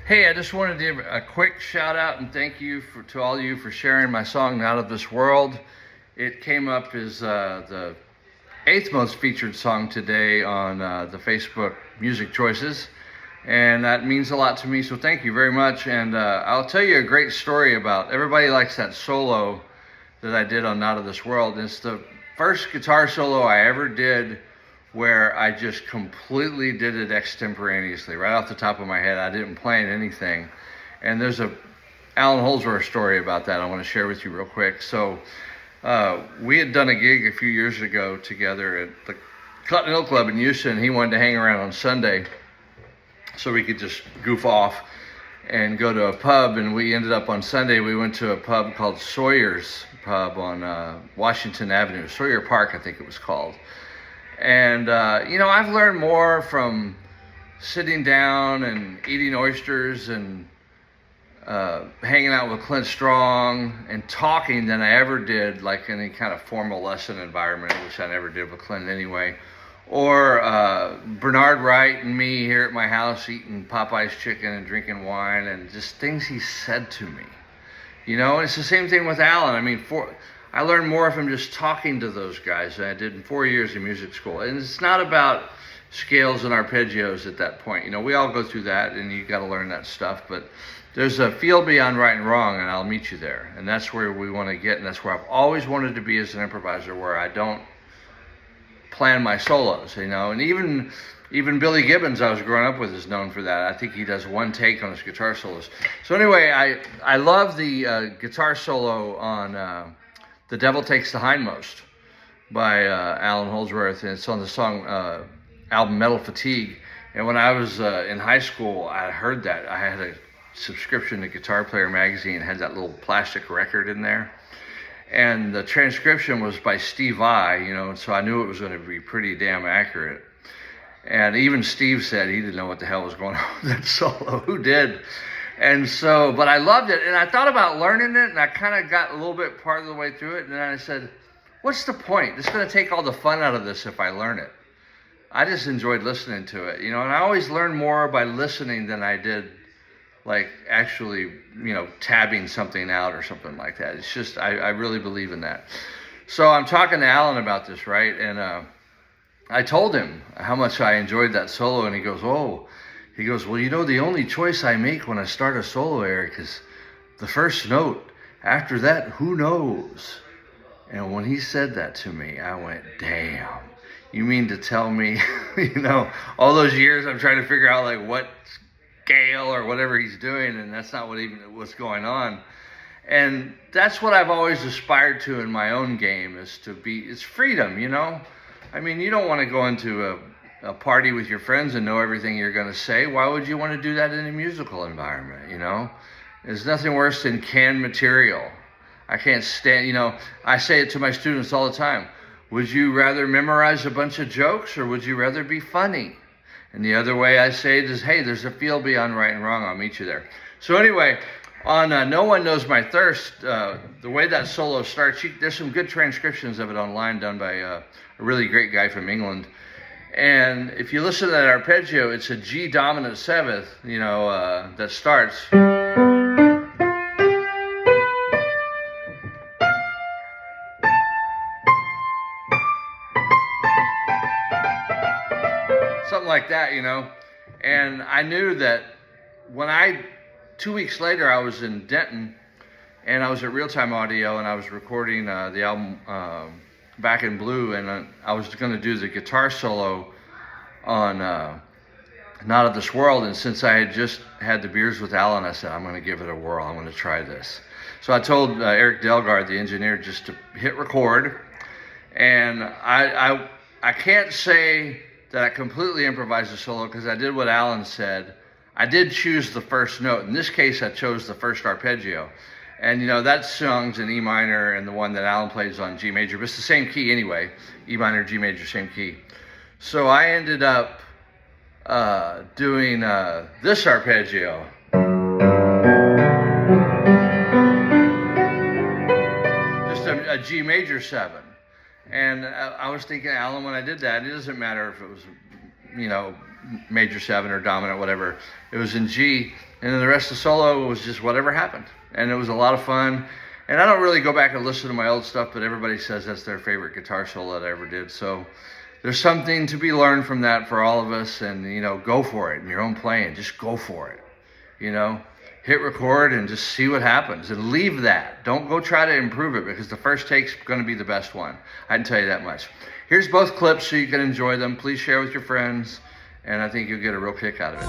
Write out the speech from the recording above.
Hey, I just wanted to give a quick shout out and thank you to all of you for sharing my song, Not of This World. It came up as the 8th most featured song today on the Facebook Music Choices. And that means a lot to me, so thank you very much. And I'll tell you a great story about, everybody likes that solo that I did on Not of This World. It's the first guitar solo I ever did where I just completely did it extemporaneously, right off the top of my head. I didn't plan anything. And there's a Allan Holdsworth story about that I want to share with you real quick. So we had done a gig a few years ago together at the Cotton Hill Club in Houston. He wanted to hang around on Sunday so we could just goof off and go to a pub. And we ended up on Sunday, we went to a pub called Sawyer's Pub on Washington Avenue, Sawyer Park, I think it was called. And, you know, I've learned more from sitting down and eating oysters and hanging out with Clint Strong and talking than I ever did like any kind of formal lesson environment, which I never did with Clint anyway. Or Bernard Wright and me here at my house eating Popeye's chicken and drinking wine and just things he said to me. You know, and it's the same thing with Allan. I mean, I learned more from just talking to those guys than I did in 4 years in music school. And it's not about scales and arpeggios at that point. You know, we all go through that and you got to learn that stuff. But there's a field beyond right and wrong, and I'll meet you there. And that's where we want to get, and that's where I've always wanted to be as an improviser, where I don't plan my solos, you know. And even Billy Gibbons, I was growing up with, is known for that. I think he does one take on his guitar solos. So anyway, I love the guitar solo on The Devil Takes the Hindmost by Allan Holdsworth, and it's on the song album Metal Fatigue. And when I was in high school, I heard that. I had a subscription to Guitar Player magazine, had that little plastic record in there. And the transcription was by Steve Vai, you know, so I knew it was going to be pretty damn accurate. And even Steve said he didn't know what the hell was going on with that solo. Who did? And so, but I loved it, and I thought about learning it, and I kind of got a little bit part of the way through it, and then I said, what's the point? It's going to take all the fun out of this if I learn it. I just enjoyed listening to it, you know, and I always learn more by listening than I did, like, actually, you know, tabbing something out or something like that. It's just, I really believe in that. So I'm talking to Allan about this, right, and I told him how much I enjoyed that solo, and he goes, well, you know, the only choice I make when I start a solo, Eric, is the first note. After that, who knows? And when he said that to me, I went, damn. You mean to tell me, you know, all those years I'm trying to figure out, like, what scale or whatever he's doing, and that's not what's going on. And that's what I've always aspired to in my own game, it's freedom, you know? I mean, you don't want to go into a party with your friends and know everything you're going to say. Why would you want to do that in a musical environment, you know? There's nothing worse than canned material. I can't stand, you know, I say it to my students all the time. Would you rather memorize a bunch of jokes, or would you rather be funny? And the other way I say it is, hey, there's a field beyond right and wrong. I'll meet you there. So anyway, on No One Knows My Thirst, the way that solo starts, there's some good transcriptions of it online done by a really great guy from England. And if you listen to that arpeggio, it's a G dominant 7th, you know, that starts. Something like that, you know. And I knew that when 2 weeks later, I was in Denton, and I was at Real Time Audio, and I was recording the album Back in Blue, and I was going to do the guitar solo on Not of This World. And since I had just had the beers with Allan, I said, I'm going to give it a whirl. I'm going to try this. So I told Eric Delgard, the engineer, just to hit record. And I can't say that I completely improvised the solo, because I did what Allan said. I did choose the first note. In this case, I chose the first arpeggio. And, you know, that song's in E minor, and the one that Allan plays on G major, but it's the same key anyway. E minor, G major, same key. So I ended up doing this arpeggio. Just a G major 7. And I was thinking, Allan, when I did that, it doesn't matter if it was, you know, major 7 or dominant, whatever. It was in G. And then the rest of the solo was just whatever happened. And it was a lot of fun. And I don't really go back and listen to my old stuff, but everybody says that's their favorite guitar solo that I ever did. So there's something to be learned from that for all of us. And, you know, go for it in your own playing. Just go for it. You know, hit record and just see what happens. And leave that. Don't go try to improve it, because the first take's going to be the best one. I can tell you that much. Here's both clips so you can enjoy them. Please share with your friends. And I think you'll get a real kick out of it.